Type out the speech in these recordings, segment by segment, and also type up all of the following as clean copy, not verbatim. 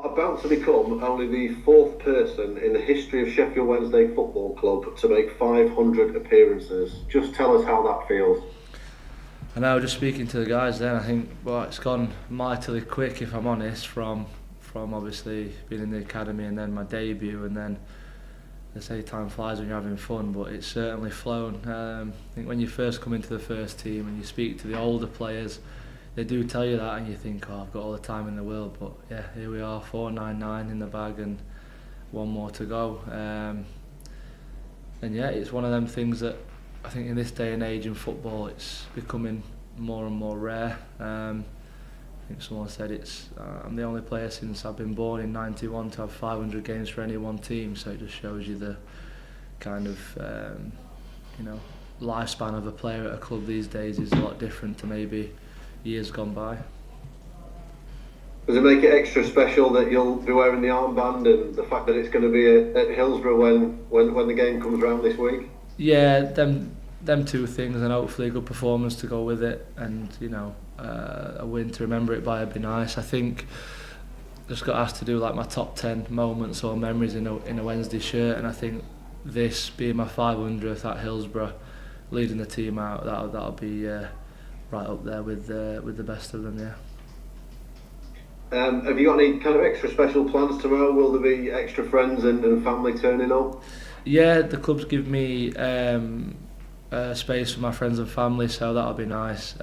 About to become only the fourth person in the history of Sheffield Wednesday Football Club to make 500 appearances. Just tell us how that feels. I know, just speaking to the guys then, I think it's gone mightily quick, if I'm honest, from obviously being in the academy and then my debut, and then they say time flies when you're having fun, but it's certainly flown. I think when you first come into the first team and you speak to the older players, they do tell you that, and you think, oh, I've got all the time in the world, but yeah, here we are, 499 in the bag and one more to go. And yeah, it's one of them things that I think in this day and age in football, it's becoming more and more rare. I think someone said I'm the only player since I've been born in '91 to have 500 games for any one team, so it just shows you the kind of lifespan of a player at a club these days is a lot different to maybe years gone by. Does it make it extra special that you'll be wearing the armband and the fact that it's going to be at Hillsborough when the game comes around this week? Yeah, them two things, and hopefully a good performance to go with it, and a win to remember it by would be nice. I think just got asked to do like my top 10 moments or memories in a Wednesday shirt, and I think this being my 500th at Hillsborough, leading the team out, that'll be right up there with the best of them. Yeah. Have you got any kind of extra special plans tomorrow? Will there be extra friends and family turning up? Yeah, the club's give me space for my friends and family, so that'll be nice.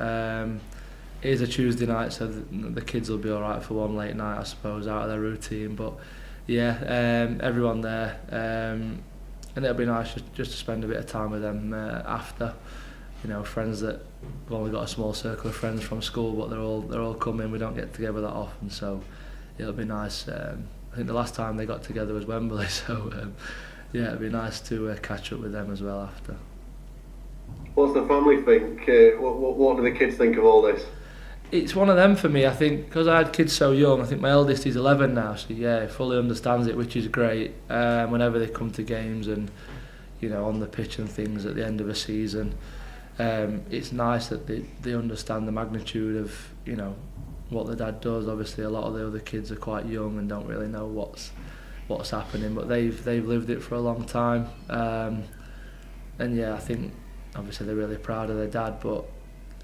It is a Tuesday night, so the kids will be alright for one late night, I suppose, out of their routine. But yeah, everyone there, and it'll be nice just to spend a bit of time with them after. Friends that we've only got a small circle of friends from school, but they're all coming. We don't get together that often, so it'll be nice. I think the last time they got together was Wembley, so yeah, it'll be nice to catch up with them as well after. What's the family think? What do the kids think of all this? It's one of them for me. I think because I had kids so young. I think my eldest is 11 now, so yeah, he fully understands it, which is great. Whenever they come to games and on the pitch and things at the end of a season. It's nice that they understand the magnitude of what the dad does. Obviously, a lot of the other kids are quite young and don't really know what's happening, but they've lived it for a long time. And yeah, I think obviously they're really proud of their dad, but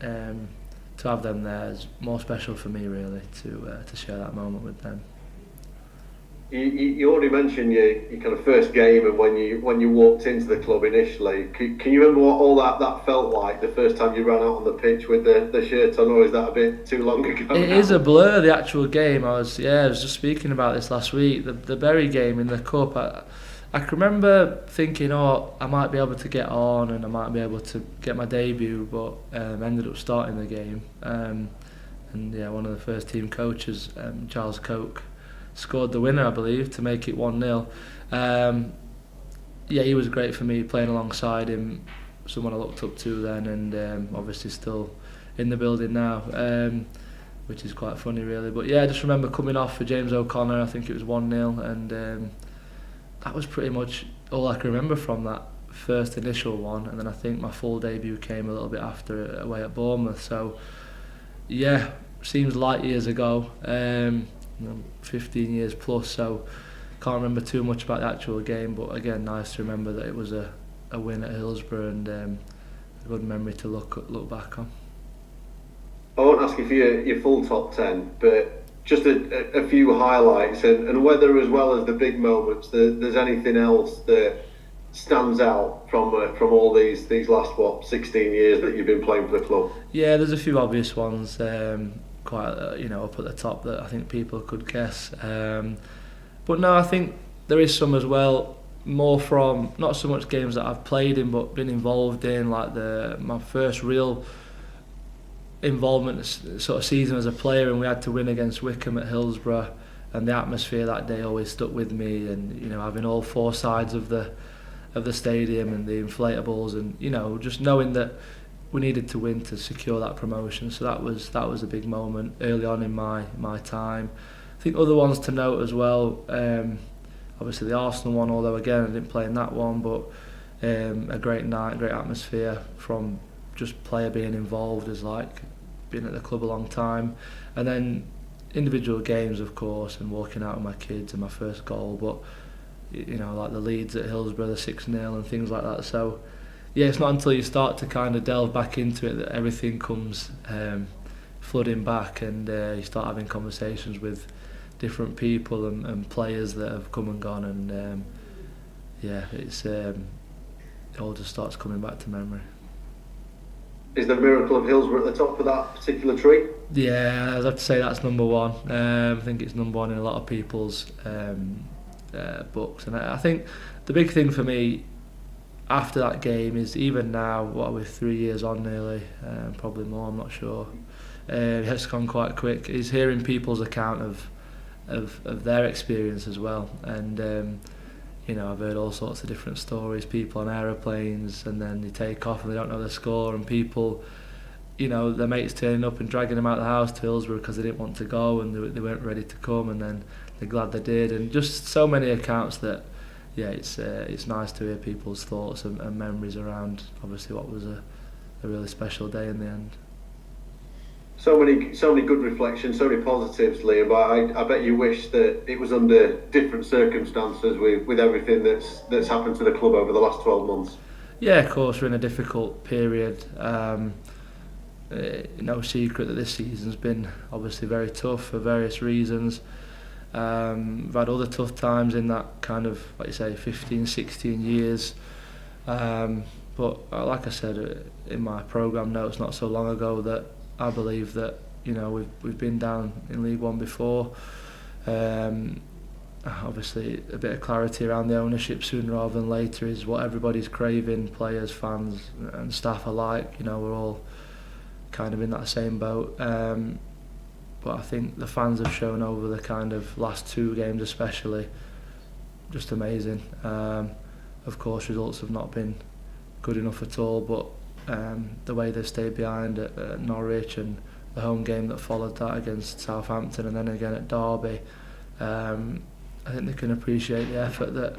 to have them there is more special for me, really, to share that moment with them. You already mentioned your kind of first game and when you walked into the club initially. Can you remember what all that felt like the first time you ran out on the pitch with the shirt on, or is that a bit too long ago? It is a blur, the actual game. I was just speaking about this last week. The Bury game in the cup. I can remember thinking, I might be able to get on and I might be able to get my debut, but ended up starting the game. And yeah, one of the first team coaches, Charles Coke, scored the winner, I believe, to make it 1-0. Yeah, he was great for me, playing alongside him, someone I looked up to then, and obviously still in the building now, which is quite funny, really. But yeah, I just remember coming off for James O'Connor. I think it was 1-0, and that was pretty much all I can remember from that first initial one. And then I think my full debut came a little bit after, away at Bournemouth. So yeah, seems light years ago. 15 years plus, so can't remember too much about the actual game, but again, nice to remember that it was a win at Hillsborough, and a good memory to look back on. I won't ask you for your full top 10, but just a few highlights, and whether as well as the big moments there's anything else that stands out from all these last 16 years that you've been playing for the club. Yeah, there's a few obvious ones, quite up at the top that I think people could guess, but no, I think there is some as well, more from not so much games that I've played in but been involved in, like my first real involvement sort of season as a player, and we had to win against Wickham at Hillsborough, and the atmosphere that day always stuck with me, and having all four sides of the stadium and the inflatables, and just knowing that we needed to win to secure that promotion. So that was a big moment early on in my time. I think other ones to note as well, obviously the Arsenal one, although again I didn't play in that one, but a great night, great atmosphere from just player being involved, as like been at the club a long time. And then individual games, of course, and walking out with my kids and my first goal, but like the leads at Hillsborough, the 6-0 and things like that. So yeah, it's not until you start to kind of delve back into it that everything comes flooding back, and you start having conversations with different people and players that have come and gone, and it's it all just starts coming back to memory. Is the miracle of Hillsborough at the top of that particular tree? Yeah, I'd have to say that's number one. I think it's number one in a lot of people's books, and I think the big thing for me after that game is, even now, what are we, 3 years on nearly, probably more, I'm not sure, it's gone quite quick, is hearing people's account of their experience as well. And I've heard all sorts of different stories, people on aeroplanes and then they take off and they don't know the score, and people, their mates turning up and dragging them out of the house to Hillsborough because they didn't want to go and they weren't ready to come, and then they're glad they did, and just so many accounts that it's nice to hear people's thoughts and memories around obviously what was a really special day in the end. So many good reflections, so many positives, Liam, but I bet you wish that it was under different circumstances with everything that's happened to the club over the last 12 months. Yeah, of course, we're in a difficult period. No secret that this season's been obviously very tough for various reasons. We've had other tough times in that kind of, like you say, 15, 16 years. But like I said in my programme notes not so long ago, that I believe that we've been down in League One before. Obviously a bit of clarity around the ownership sooner rather than later is what everybody's craving, players, fans and staff alike. We're all kind of in that same boat. But I think the fans have shown over the kind of last 2 games especially just amazing. Of course results have not been good enough at all, but the way they've stayed behind at Norwich, and the home game that followed that against Southampton, and then again at Derby, I think they can appreciate the effort that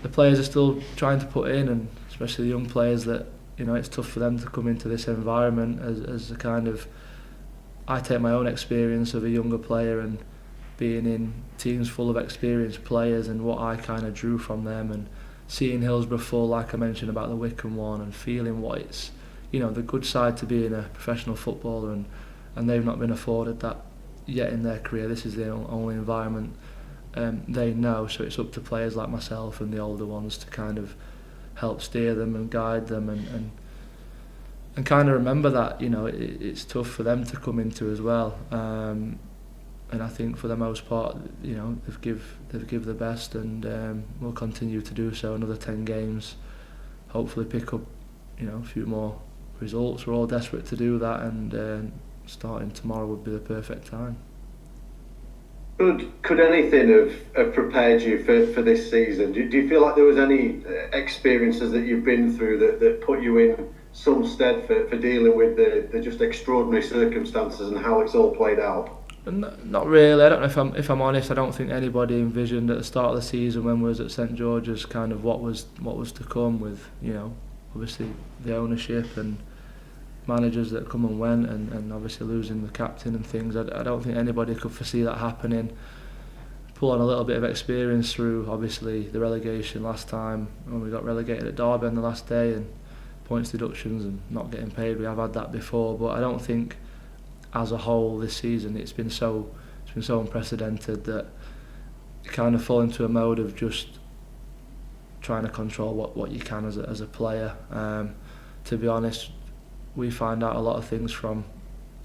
the players are still trying to put in, and especially the young players that it's tough for them to come into this environment as a kind of, I take my own experience of a younger player and being in teams full of experienced players and what I kind of drew from them, and seeing Hillsborough full, like I mentioned about the Wycombe one, and feeling what it's, the good side to being a professional footballer, and they've not been afforded that yet in their career. This is the only environment they know, so it's up to players like myself and the older ones to kind of help steer them and guide them and kind of remember that it's tough for them to come into as well. And I think for the most part, they've give the best, and will continue to do so. Another 10 games, hopefully pick up, a few more results. We're all desperate to do that, and starting tomorrow would be the perfect time. Could anything have prepared you for this season? Do you feel like there was any experiences that you've been through that put you in some stead for dealing with the just extraordinary circumstances and how it's all played out? Not really. I don't know if I'm honest. I don't think anybody envisioned at the start of the season when we was at St George's kind of what was to come with obviously the ownership and managers that come and went, and obviously losing the captain and things. I don't think anybody could foresee that happening. Pull on a little bit of experience through obviously the relegation last time when we got relegated at Derby on the last day, and points deductions and not getting paid. We have had that before, but I don't think as a whole this season it's been so unprecedented that you kind of fall into a mode of just trying to control what you can as a player. To be honest, we find out a lot of things from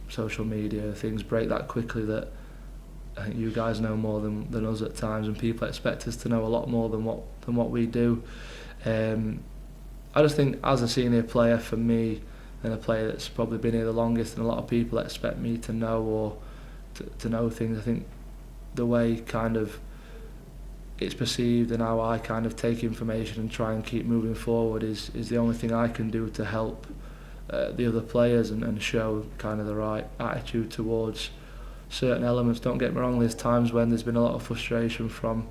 social media. Things break that quickly that I think you guys know more than us at times, and people expect us to know a lot more than what we do. I just think as a senior player, for me, and a player that's probably been here the longest, and a lot of people expect me to know or to know things. I think the way kind of it's perceived and how I kind of take information and try and keep moving forward is the only thing I can do to help the other players and show kind of the right attitude towards certain elements. Don't get me wrong, there's times when there's been a lot of frustration from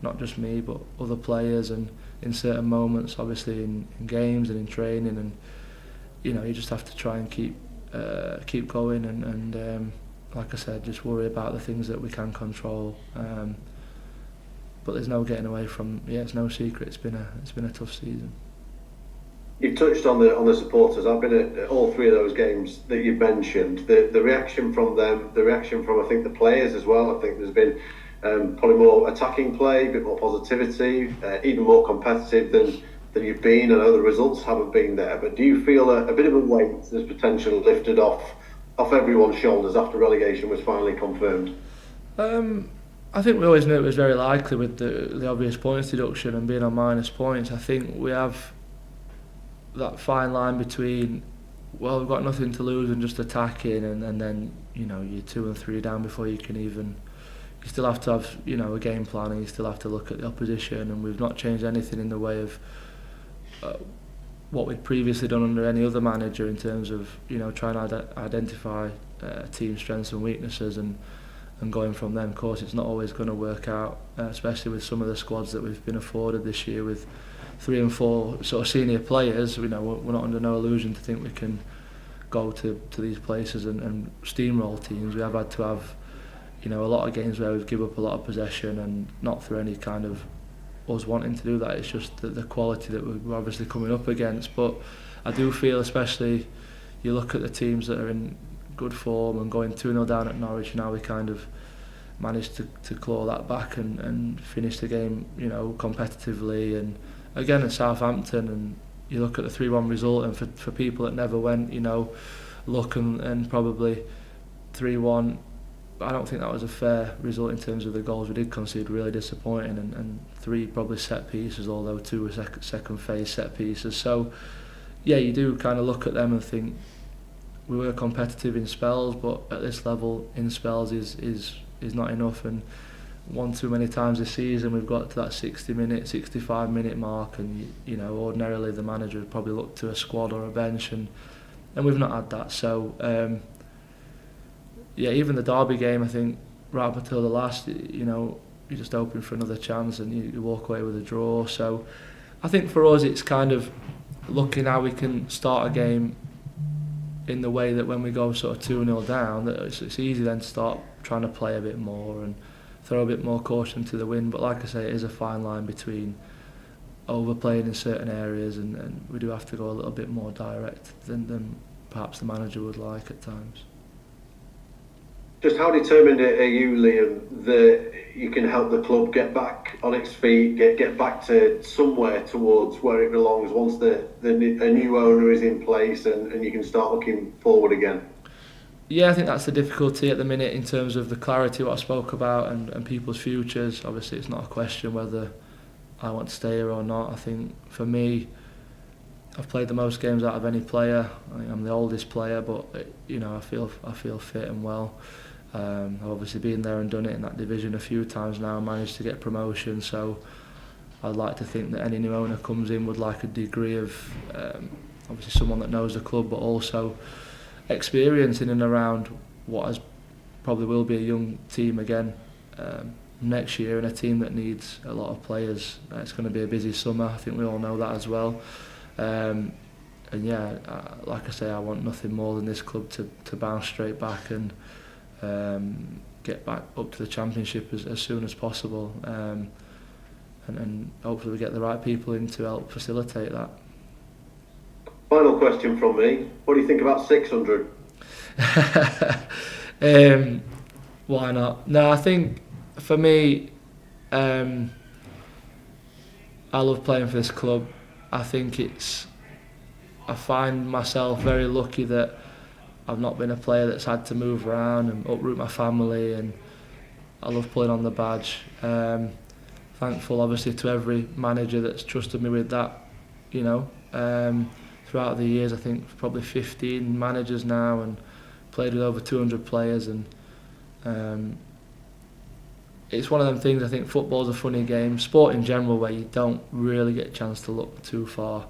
not just me but other players, and in certain moments obviously in games and in training, and you just have to try and keep going and like I said, just worry about the things that we can control. But there's no getting away from. Yeah, it's no secret. It's been a tough season. You've touched on the supporters. I've been at all three of those games that you've mentioned. The reaction from them, the reaction from I think the players as well. I think there's been probably more attacking play, a bit more positivity, even more competitive than you've been. I know the results haven't been there, but do you feel a bit of a weight has potentially lifted off everyone's shoulders after relegation was finally confirmed? I think we always knew it was very likely with the obvious points deduction and being on minus points. I think we have that fine line between, well, we've got nothing to lose and just attacking, and then you're 2 and 3 down before you can even. You still have to have a game plan, and you still have to look at the opposition, and we've not changed anything in the way of what we'd previously done under any other manager in terms of trying to identify team strengths and weaknesses and going from them. Of course, it's not always going to work out, especially with some of the squads that we've been afforded this year with 3 and 4 sort of senior players. We're not under no illusion to think we can go to these places and steamroll teams. We have had to have a lot of games where we've given up a lot of possession, and not through any kind of us wanting to do that. It's just the quality that we're obviously coming up against. But I do feel, especially you look at the teams that are in good form and going 2-0 down at Norwich, now we kind of managed to claw that back and finish the game competitively. And again at Southampton, and you look at the 3-1 result, and for people that never went, look and probably 3-1, I don't think that was a fair result in terms of the goals we did concede. Really disappointing, and 3 probably set pieces, although 2 were second phase set pieces. So yeah, you do kind of look at them and think we were competitive in spells, but at this level in spells is not enough. And one too many times this season we've got to that 60-minute, 65-minute mark, and ordinarily the manager would probably look to a squad or a bench, and we've not had that. So yeah, even the Derby game, I think right up until the last, you're just hoping for another chance, and you walk away with a draw. So I think for us it's kind of looking how we can start a game in the way that when we go sort of 2-0 down, that it's easy then to start trying to play a bit more and throw a bit more caution to the wind. But like I say, it is a fine line between overplaying in certain areas, and we do have to go a little bit more direct than perhaps the manager would like at times. Just how determined are you, Liam, that you can help the club get back on its feet, get back to somewhere towards where it belongs once a new owner is in place and you can start looking forward again? Yeah, I think that's the difficulty at the minute in terms of the clarity what I spoke about and people's futures. Obviously, it's not a question whether I want to stay here or not. I think for me, I've played the most games out of any player. I think I'm the oldest player, but I feel fit and well. I've obviously been there and done it in that division a few times now and managed to get promotion, so I'd like to think that any new owner comes in would like a degree of obviously someone that knows the club, but also experience in and around what probably will be a young team again next year, and a team that needs a lot of players. It's going to be a busy summer, I think we all know that as well. And yeah, like I say, I want nothing more than this club to bounce straight back and get back up to the Championship as soon as possible, and hopefully we get the right people in to help facilitate that. Final question from me, what do you think about 600? Why not? No, I think for me, I love playing for this club. I think I find myself very lucky that I've not been a player that's had to move around and uproot my family, and I love pulling on the badge. Thankful obviously to every manager that's trusted me with that, throughout the years. I think probably 15 managers now and played with over 200 players, and it's one of them things. I think football's a funny game, sport in general, where you don't really get a chance to look too far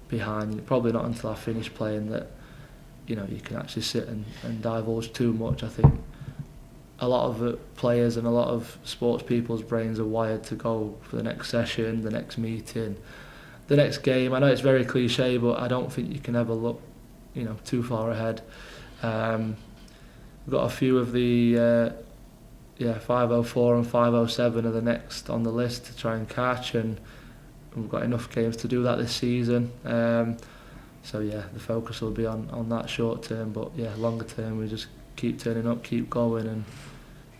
behind. Probably not until I finish playing that you can actually sit and divulge too much. I think a lot of players and a lot of sports people's brains are wired to go for the next session, the next meeting, the next game. I know it's very cliche, but I don't think you can ever look too far ahead. we've got a few of the 504 and 507 are the next on the list to try and catch, and we've got enough games to do that this season. So yeah, the focus will be on that short term, but yeah, longer term we just keep turning up, keep going,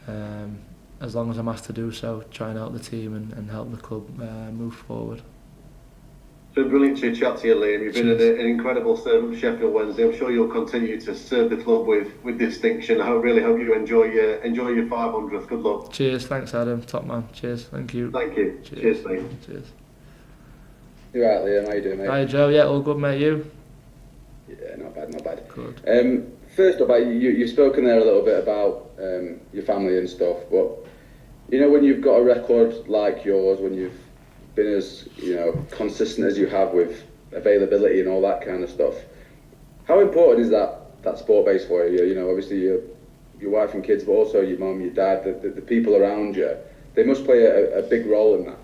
and as long as I'm asked to do so, try and help the team and help the club move forward. It's been brilliant to chat to you, Liam. You've been an incredible servant for Sheffield Wednesday. I'm sure you'll continue to serve the club with distinction. I really hope you enjoy your 500th. Good luck. Cheers, thanks Adam, top man. Cheers, thank you. Thank you. Cheers mate. Cheers. You right, Liam? How you doing, mate? Hi Joe, yeah, all good mate, you? Yeah, not bad. Good. First off, you've spoken there a little bit about your family and stuff, but you know, when you've got a record like yours, when you've been as consistent as you have with availability and all that kind of stuff, how important is that sport base for you? You know, obviously your wife and kids, but also your mum, your dad, the people around you, they must play a big role in that.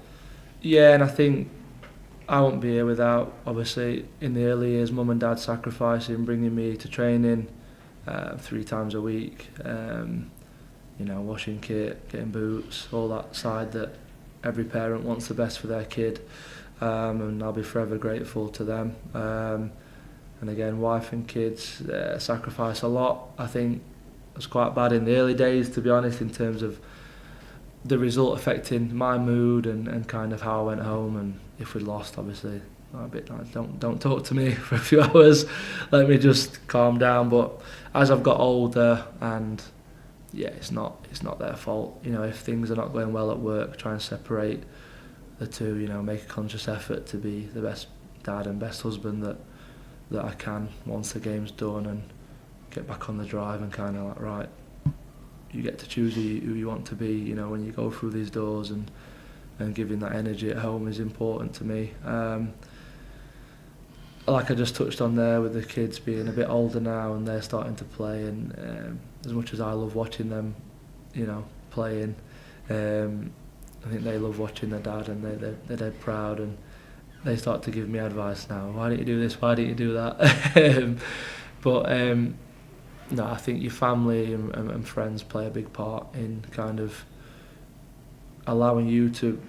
Yeah, and I think I won't be here without, obviously, in the early years, mum and dad sacrificing, bringing me to training 3 times a week, washing kit, getting boots, all that side that every parent wants the best for their kid, and I'll be forever grateful to them. And again, wife and kids sacrifice a lot. I think it was quite bad in the early days, to be honest, in terms of the result affecting my mood and kind of how I went home. And if we lost, obviously, I'm a bit like, don't talk to me for a few hours, let me just calm down. But as I've got older, and yeah, it's not their fault. You know, if things are not going well at work, try and separate the two. You know, make a conscious effort to be the best dad and best husband that I can once the game's done, and get back on the drive and kind of like, right, you get to choose who you want to be. You know, when you go through these doors, and giving that energy at home is important to me. Like I just touched on there, with the kids being a bit older now and they're starting to play, and as much as I love watching them, playing, I think they love watching their dad, and they're dead proud, and they start to give me advice now. Why don't you do this? Why don't you do that? No, I think your family and friends play a big part in kind of allowing you to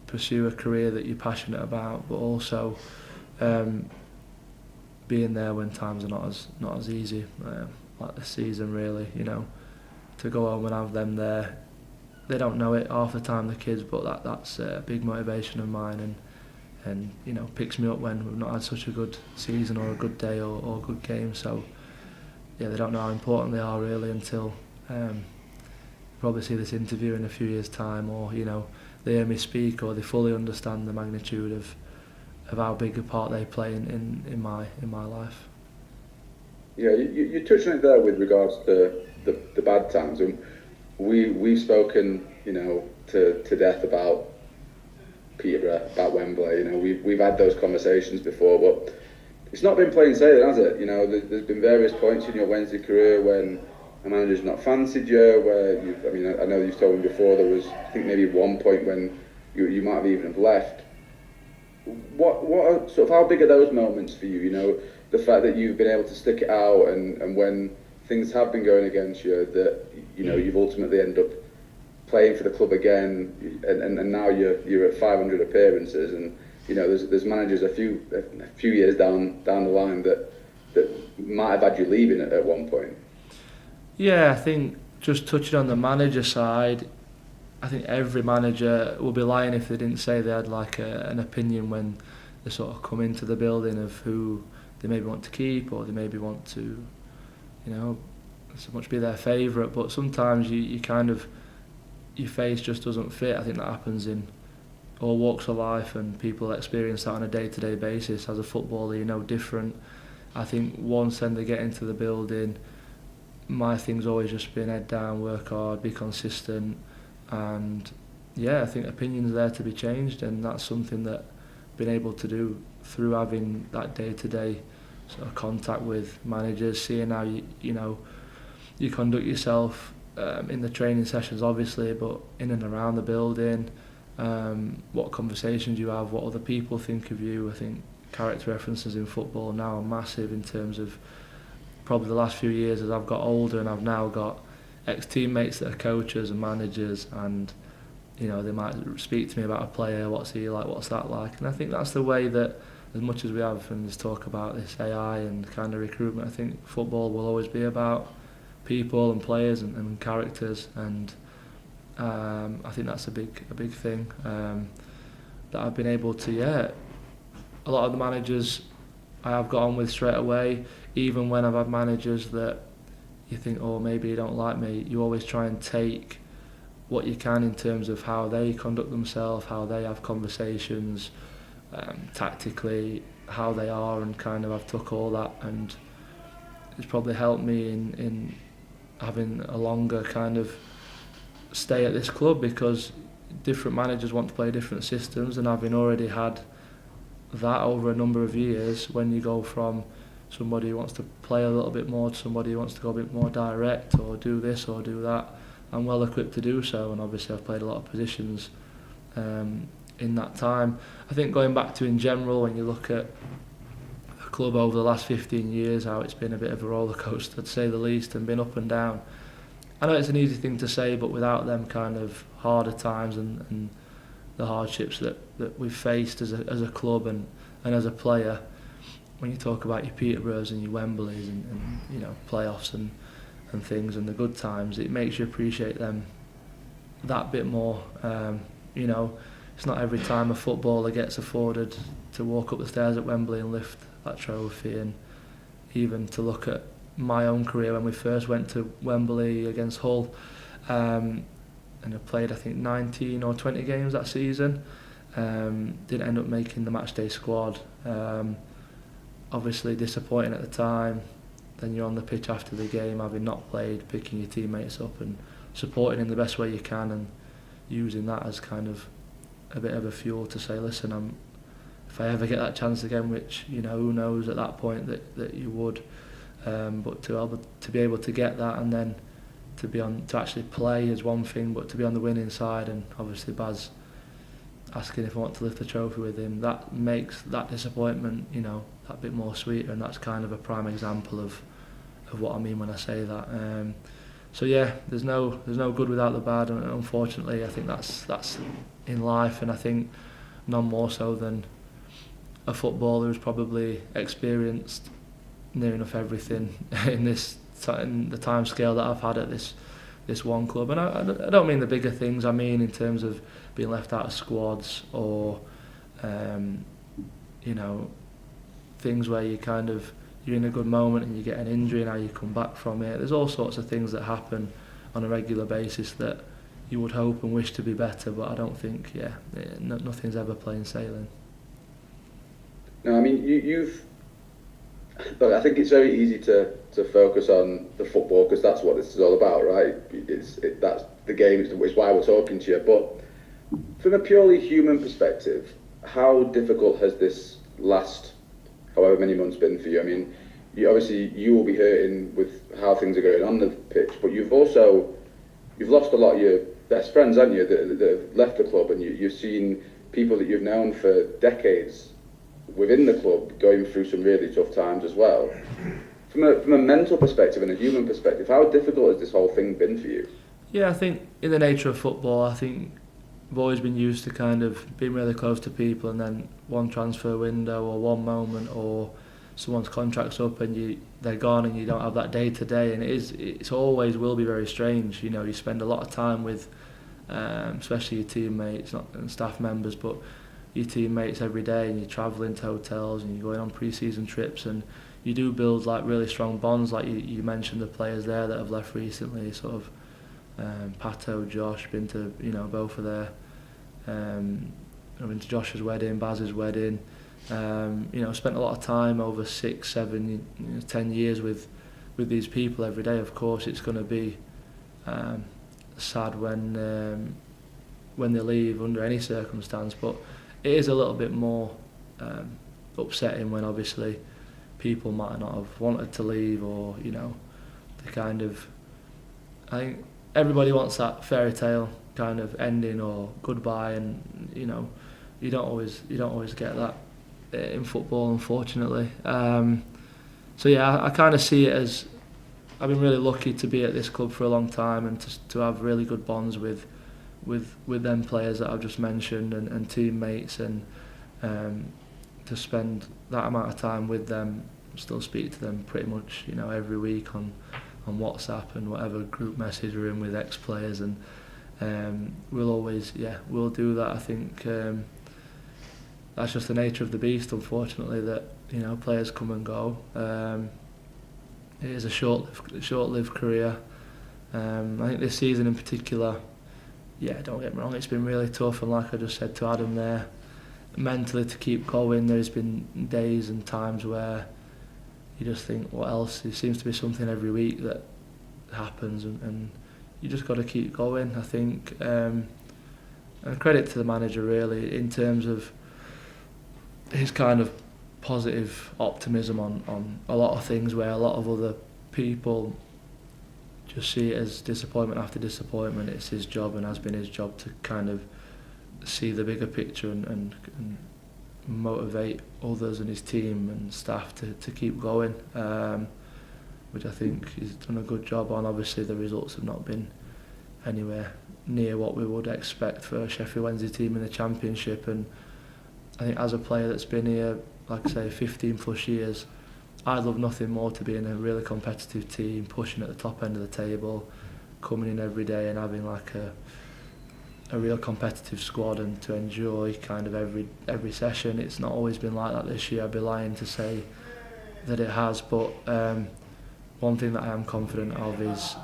pursue a career that you're passionate about, but also being there when times are not as easy, like this season really. To go home and have them there, they don't know it half the time, the kids, but that's a big motivation of mine, and picks me up when we've not had such a good season or a good day or a good game. So yeah, they don't know how important they are really until probably see this interview in a few years' time, or they hear me speak, or they fully understand the magnitude of how big a part they play in my life. Yeah, you touched on it there with regards to the bad times, and we've spoken to death about Peterborough, about Wembley. We've had those conversations before, but it's not been plain sailing, has it? There's been various points in your Wednesday career when a manager's not fancied you, where I know you've told me before there was, I think, maybe one point when you might have even have left. What are, sort of, how big are those moments for you? The fact that you've been able to stick it out, and when things have been going against you, that you've ultimately ended up playing for the club again, and now you're at 500 appearances, and there's managers a few years down the line that might have had you leaving at one point. Yeah, I think just touching on the manager side, I think every manager would be lying if they didn't say they had like an opinion when they sort of come into the building of who they maybe want to keep, or they maybe want to, so much be their favourite. But sometimes you kind of, your face just doesn't fit. I think that happens in all walks of life, and people experience that on a day-to-day basis. As a footballer, different. I think once then they get into the building, my thing's always just been head down, work hard, be consistent, and yeah, I think opinions are there to be changed, and that's something that I've been able to do through having that day-to-day sort of contact with managers, seeing how you conduct yourself in the training sessions, obviously, but in and around the building, what conversations you have, what other people think of you. I think character references in football now are massive in terms of probably the last few years as I've got older, and I've now got ex-teammates that are coaches and managers, and you know, they might speak to me about a player, what's he like, what's that like, and I think that's the way that, as much as we have and there's talk about this AI and kind of recruitment, I think football will always be about people and players and characters, and I think that's a big thing that I've been able to, a lot of the managers I have got on with straight away, even when I've had managers that you think, oh, maybe you don't like me, you always try and take what you can in terms of how they conduct themselves, how they have conversations, tactically, how they are, and kind of I've took all that, and it's probably helped me in having a longer kind of stay at this club, because different managers want to play different systems, and having already had that over a number of years, when you go from somebody who wants to play a little bit more to somebody who wants to go a bit more direct or do this or do that, I'm well equipped to do so, and obviously I've played a lot of positions in that time. I think going back to in general, when you look at a club over the last 15 years, how it's been a bit of a roller coaster, to say the least, and been up and down. I know it's an easy thing to say, but without them kind of harder times and the hardships that we've faced as a club and as a player, when you talk about your Peterboroughs and your Wembleys and you know, playoffs and things and the good times, it makes you appreciate them that bit more. You know, it's not every time a footballer gets afforded to walk up the stairs at Wembley and lift that trophy, and even to look at my own career when we first went to Wembley against Hull, and I played I think 19 or 20 games that season, didn't end up making the matchday squad, obviously disappointing at the time. Then you're on the pitch after the game, having not played, picking your teammates up and supporting in the best way you can, and using that as kind of a bit of a fuel to say, listen, if I ever get that chance again, which, you know, who knows at that point that you would, but to be able to get that, and then to actually play is one thing, but to be on the winning side, and obviously Baz asking if I want to lift the trophy with him, that makes that disappointment, you know, that bit more sweeter, and that's kind of a prime example of what I mean when I say that. So yeah, there's no good without the bad, and unfortunately I think that's in life, and I think none more so than a footballer who's probably experienced near enough everything in the time scale that I've had at this one club. And I don't mean the bigger things, I mean in terms of being left out of squads, or you know, things where you're in a good moment and you get an injury and how you come back from it. There's all sorts of things that happen on a regular basis that you would hope and wish to be better, but I don't think, nothing's ever plain sailing. No, I mean, look, I think it's very easy to focus on the football, because that's what this is all about, right? That's the game, it's why we're talking to you. But from a purely human perspective, how difficult has this last however many months been for you? I mean, you will be hurting with how things are going on the pitch, but you've lost a lot of your best friends, haven't you, that have left the club, and you've seen people that you've known for decades within the club going through some really tough times as well. From a mental perspective and a human perspective, how difficult has this whole thing been for you? Yeah, I think in the nature of football, I think I've always been used to kind of being really close to people, and then one transfer window or one moment or someone's contract's up and they're gone and you don't have that day to day, and it's always will be very strange. You know, you spend a lot of time with especially your teammates, not and staff members, but your teammates every day, and you're travelling to hotels and you're going on pre-season trips, and you do build like really strong bonds. Like you mentioned the players there that have left recently, sort of Pato, Josh, been to both of their I've been to Josh's wedding, Baz's wedding, spent a lot of time over 6, 7, 10 years with these people every day. Of course it's going to be sad when they leave under any circumstance, but it is a little bit more upsetting when obviously people might not have wanted to leave, or they kind of, I think everybody wants that fairy tale kind of ending or goodbye, and you don't always get that in football, unfortunately. So yeah, I kind of see it as I've been really lucky to be at this club for a long time and to have really good bonds with them players that I've just mentioned and teammates, and to spend that amount of time with them, still speak to them pretty much every week on WhatsApp and whatever group message we're in with ex-players, and we'll do that. I think that's just the nature of the beast, unfortunately, that players come and go. It is a short-lived career. I think this season in particular, don't get me wrong, it's been really tough, and like I just said to Adam there, mentally to keep going. There's been days and times where you just think, what else? There seems to be something every week that happens, and you just got to keep going, I think. And credit to the manager, really, in terms of his kind of positive optimism on a lot of things, where a lot of other people just see it as disappointment after disappointment. It's his job, and has been his job, to kind of see the bigger picture and motivate others and his team and staff to keep going, which I think he's done a good job on. Obviously the results have not been anywhere near what we would expect for a Sheffield Wednesday team in the Championship, and I think as a player that's been here, like I say, 15 plus years, I'd love nothing more to be in a really competitive team, pushing at the top end of the table, coming in every day and having like a real competitive squad, and to enjoy kind of every session. It's not always been like that this year. I'd be lying to say that it has, but one thing that I am confident of is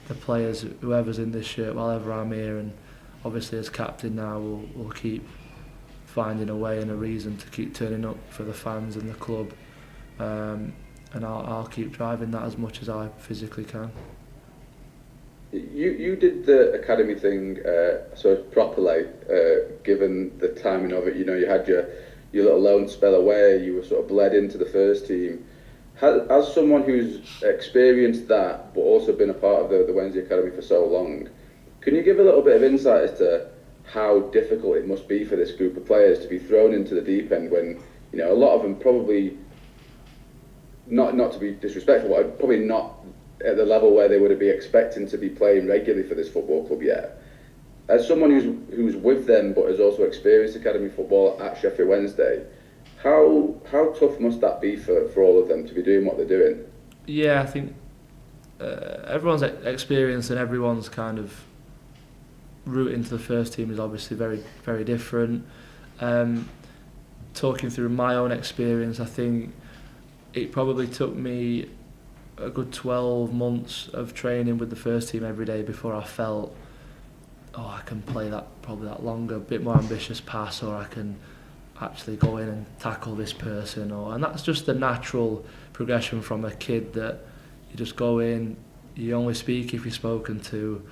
the players, whoever's in this shirt while ever I'm here, and obviously as captain now, will keep finding a way and a reason to keep turning up for the fans and the club, and I'll keep driving that as much as I physically can. You did the academy thing sort of properly, given the timing of it. You had your little loan spell away, you were sort of bled into the first team. As someone who's experienced that, but also been a part of the Wednesday Academy for so long, can you give a little bit of insight as to how difficult it must be for this group of players to be thrown into the deep end when, a lot of them probably, not to be disrespectful, but probably not at the level where they would be expecting to be playing regularly for this football club yet. As someone who's with them but has also experienced academy football at Sheffield Wednesday, how tough must that be for all of them to be doing what they're doing? Yeah, I think everyone's experience and everyone's kind of route into the first team is obviously very, very different. Talking through my own experience, I think it probably took me a good 12 months of training with the first team every day before I felt, I can play that probably that longer, bit more ambitious pass, or I can actually go in and tackle this person, and that's just the natural progression from a kid, that you just go in, you only speak if you're spoken to.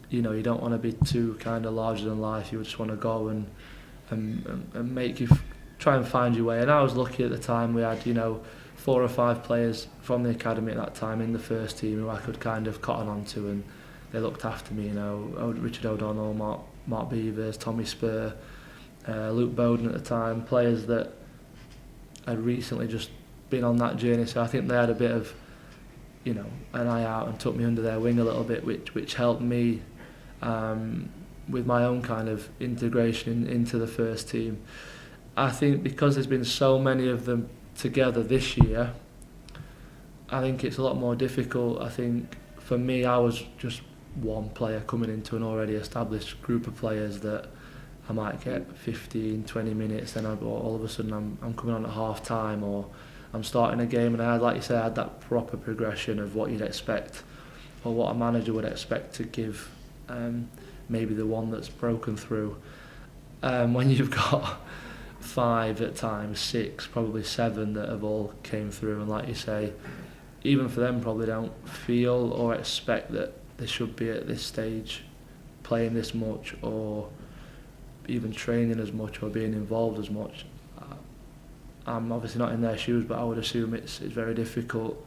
You don't want to be too kind of larger than life. You just want to go and make you try and find your way. And I was lucky at the time. We had 4 or 5 players from the academy at that time in the first team who I could kind of cotton onto, and they looked after me. Richard O'Donnell, Mark Beavers, Tommy Spur, Luke Bowden at the time, players that had recently just been on that journey. So I think they had a bit of an eye out and took me under their wing a little bit, which helped me with my own kind of integration into the first team. I think because there's been so many of them together this year, I think it's a lot more difficult. I think for me, I was just one player coming into an already established group of players that I might get 15, 20 minutes, then all of a sudden I'm coming on at half time, or I'm starting a game, and I had, like you say, I had that proper progression of what you'd expect, or what a manager would expect to give maybe the one that's broken through. When you've got 5 at times, 6, probably 7 that have all came through, and like you say, even for them probably don't feel or expect that they should be at this stage playing this much, or even training as much, or being involved as much. I'm obviously not in their shoes, but I would assume it's very difficult.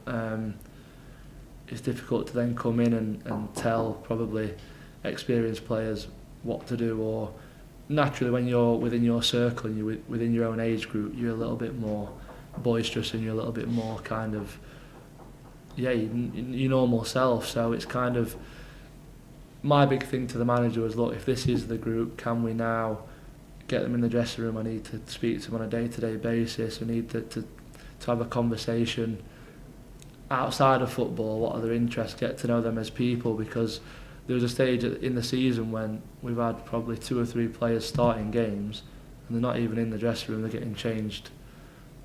It's difficult to then come in and tell probably experienced players what to do, or naturally when you're within your circle and you're within your own age group, you're a little bit more boisterous and you're a little bit more kind of, your normal self. So it's kind of, my big thing to the manager was, look, if this is the group, can we now get them in the dressing room? I need to speak to them on a day-to-day basis. We need to have a conversation outside of football, what are their interests, get to know them as people, because there was a stage in the season when we've had probably 2 or 3 players starting games and they're not even in the dressing room, they're getting changed,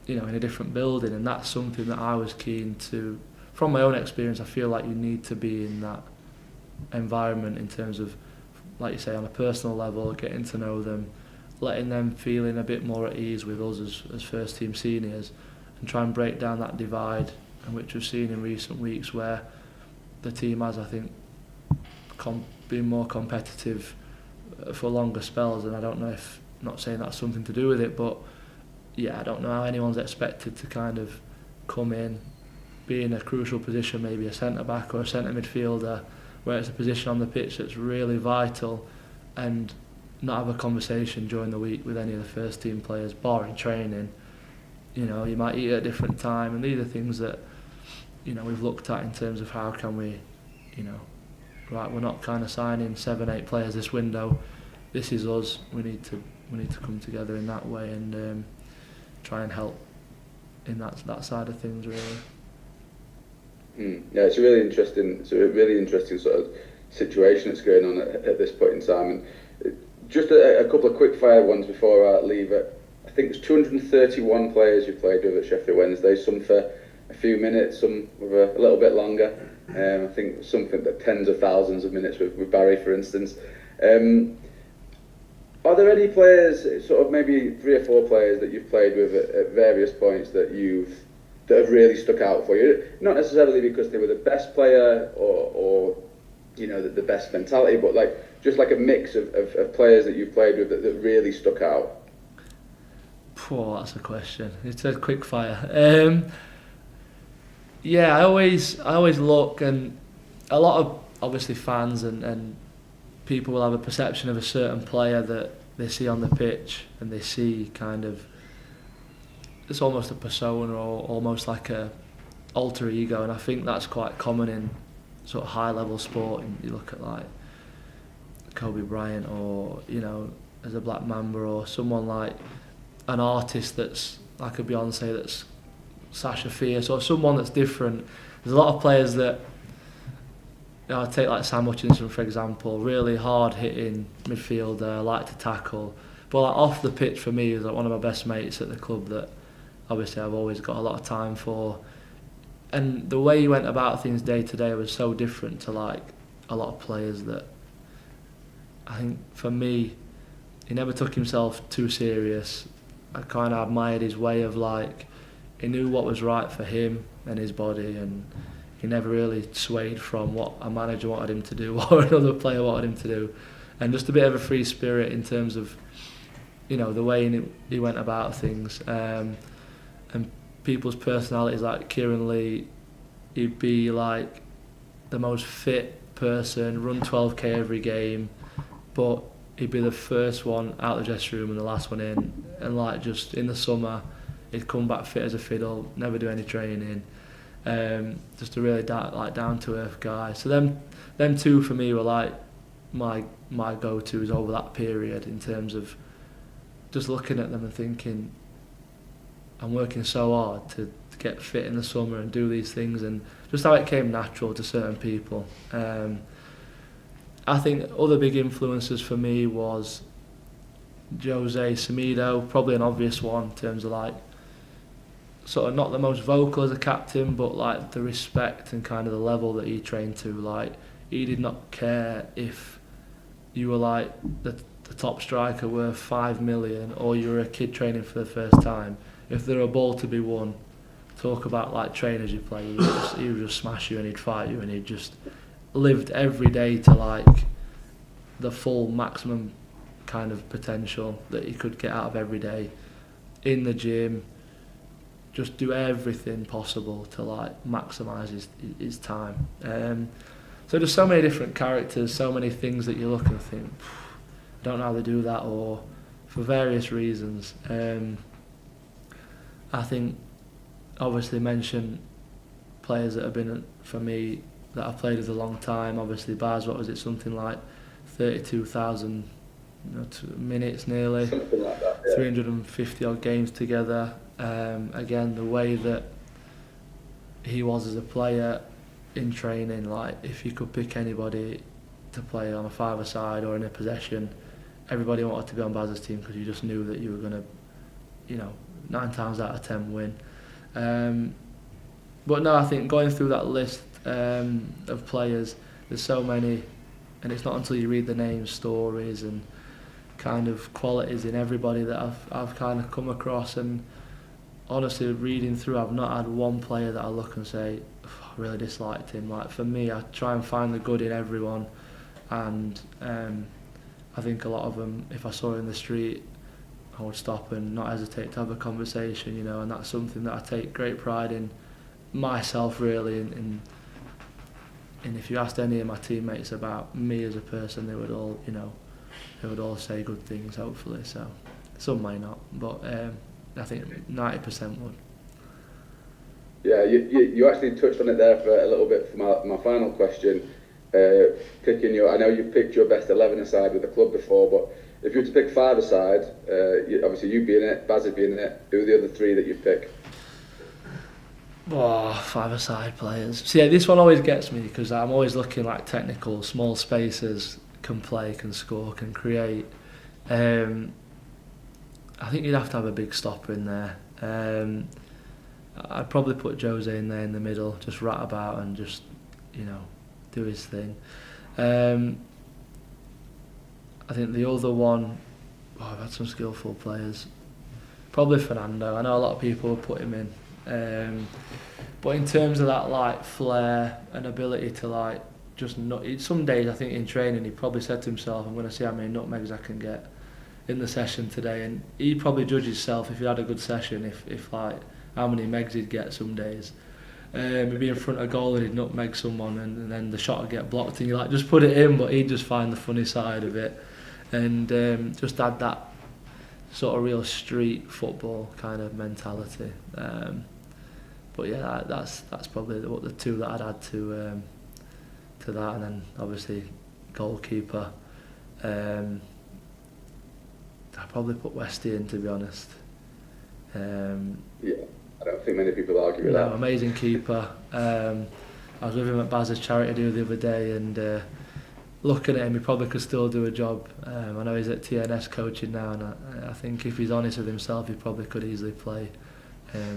in a different building, and that's something that I was keen to, from my own experience, I feel like you need to be in that environment in terms of, like you say, on a personal level, getting to know them, letting them feeling a bit more at ease with us as first team seniors, and try and break down that divide, and which we've seen in recent weeks where the team has, I think, been more competitive for longer spells. And I don't know if, not saying that's something to do with it, but I don't know how anyone's expected to kind of come in, be in a crucial position, maybe a centre back or a centre midfielder, where it's a position on the pitch that's really vital, and not have a conversation during the week with any of the first team players, barring training. You might eat at a different time, and these are things that we've looked at in terms of how can we, right, we're not kind of signing 7-8 players this window. This is us. We need to come together in that way and try and help in that side of things, really. Yeah, it's a really interesting sort of situation that's going on at this point in time. And just a couple of quick fire ones before I leave it. I think there's 231 players you played with at Sheffield Wednesday, some for a few minutes, some with a little bit longer. I think something that tens of thousands of minutes with Barry, for instance. Are there any players, sort of maybe 3 or 4 players that you've played with at various points that have really stuck out for you? Not necessarily because they were the best player or the best mentality, but just like a mix of players that you've played with that really stuck out. That's a question. It's a quick fire. I always look, and a lot of obviously fans and people will have a perception of a certain player that they see on the pitch, and they see kind of, it's almost a persona or almost like a alter ego, and I think that's quite common in sort of high level sport. And you look at like Kobe Bryant, or as a Black Mamba, or someone like an artist that's like a Beyonce, that's Sasha Fierce, or someone that's different. There's a lot of players that, I take like Sam Hutchinson for example, really hard hitting midfielder, like to tackle, but like off the pitch for me is like one of my best mates at the club that obviously I've always got a lot of time for. And the way he went about things day to day was so different to like a lot of players that I think for me, he never took himself too serious. I kind of admired his way of like, he knew what was right for him and his body, and he never really swayed from what a manager wanted him to do or another player wanted him to do. And just a bit of a free spirit in terms of, the way he went about things. And people's personalities, like Kieran Lee, he'd be like the most fit person, run 12k every game, but he'd be the first one out of the dressing room and the last one in. And like just in the summer, he'd come back fit as a fiddle, never do any training. Just a really down to earth guy. So them two for me were like my go-tos over that period, in terms of just looking at them and thinking, I'm working so hard to get fit in the summer and do these things, and just how it came natural to certain people. I think other big influences for me was Jose Semedo, probably an obvious one in terms of like sort of not the most vocal as a captain, but like the respect and kind of the level that he trained to. Like he did not care if you were like the top striker worth 5 million or you were a kid training for the first time. If there were a ball to be won, talk about like trainers you play, he would just smash you and he'd fight you, and he just lived every day to like the full maximum kind of potential that he could get out of every day in the gym. Just do everything possible to like maximise his time. So there's so many different characters, so many things that you look and think, I don't know how they do that, or for various reasons. I think obviously mention players that have been, for me, that I've played with a long time. Obviously Baz, what was it, something like 32,000 minutes nearly, Something like that, yeah. 350 odd games together. Again, the way that he was as a player in training, like if you could pick anybody to play on a five-a-side or in a possession, everybody wanted to be on Baz's team because you just knew that you were going to, 9 times out of 10 win. But no, I think going through that list of players, there's so many, and it's not until you read the names, stories and kind of qualities in everybody that I've kind of come across. And honestly, reading through, I've not had one player that I look and say, I really disliked him. Like for me, I try and find the good in everyone, and I think a lot of them, if I saw in the street, I would stop and not hesitate to have a conversation, and that's something that I take great pride in myself, really. And if you asked any of my teammates about me as a person, they would all, they would all say good things, hopefully. So some may not, but I think 90% would. Yeah, you actually touched on it there for a little bit for my final question. I know you picked your best 11 aside with the club before, but if you were to pick 5 aside, obviously you'd be in it, Baz would be in it. Who are the other 3 that you'd pick? Oh, 5-a-side players. So yeah, this one always gets me because I'm always looking like technical, small spaces, can play, can score, can create. I think you'd have to have a big stopper in there. I'd probably put Jose in there in the middle, just rat about and just, do his thing. I think the other one, I've had some skillful players. Probably Fernando. I know a lot of people will put him in. But in terms of that like flair and ability to like just some days I think in training he probably said to himself, I'm going to see how many nutmegs I can get in the session today, and he'd probably judge himself if he had a good session if like how many megs he'd get some days. He'd be in front of goal and he'd nutmeg someone and then the shot would get blocked and you're like, just put it in, but he'd just find the funny side of it and just add that sort of real street football kind of mentality. But yeah, that's probably the 2 that I'd add to that, and then obviously goalkeeper. I'd probably put Westy in, to be honest. Yeah, I don't think many people argue with that. Amazing keeper. I was with him at Baz's charity do the other day, and looking at him, he probably could still do a job. I know he's at TNS coaching now, and I think if he's honest with himself, he probably could easily play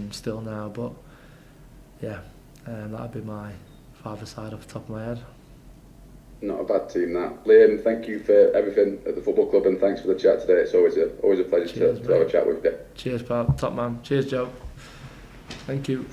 still now. But yeah, that'd be my 5-a-side off the top of my head. Not a bad team, that. Liam, thank you for everything at the football club, and thanks for the chat today. It's always a pleasure to have a chat with you. Cheers, pal. Top man. Cheers, Joe. Thank you.